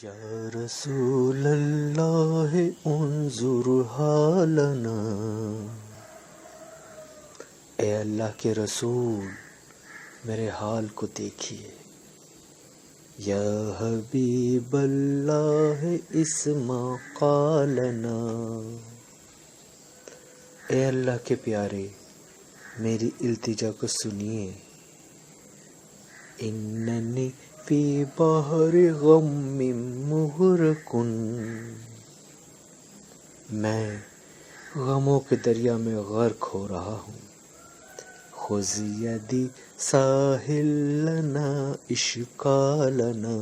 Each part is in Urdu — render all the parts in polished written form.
یا رسول اللہ انظر حالنا، اے اللہ کے رسول میرے حال کو دیکھیے۔ یا حبیب اللہ اسمع قالنا، اے اللہ کے پیارے میری التجا کو سنیے۔ اننی فی بحر غم مغرق، میں غموں کے دریا میں غرق ہو رہا ہوں۔ خذ یدی ساحل لنا اشکالنا،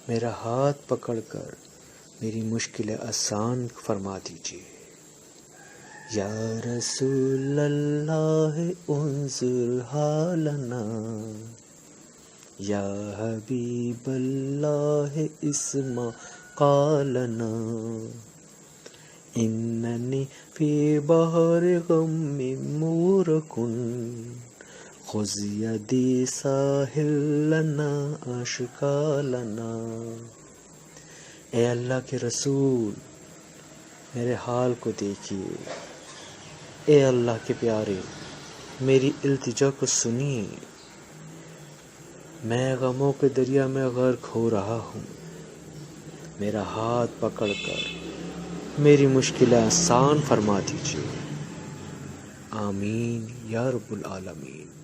میرا ہاتھ پکڑ کر میری مشکلیں آسان فرما دیجیے۔ یا رسول اللہ انظر حالنا، یا حبیب اللہ اسمع قالنا، اننی فی بحر غم مغرق، خذ یدی ساحل لنا اشکالنا۔ اے اللہ کے رسول میرے حال کو دیکھیے۔ اے اللہ کے پیارے میری التجا کو سنیے۔ میں غموں کے دریا میں غرق ہو رہا ہوں، میرا ہاتھ پکڑ کر میری مشکلیں آسان فرما دیجیے۔ آمین یا رب العالمین۔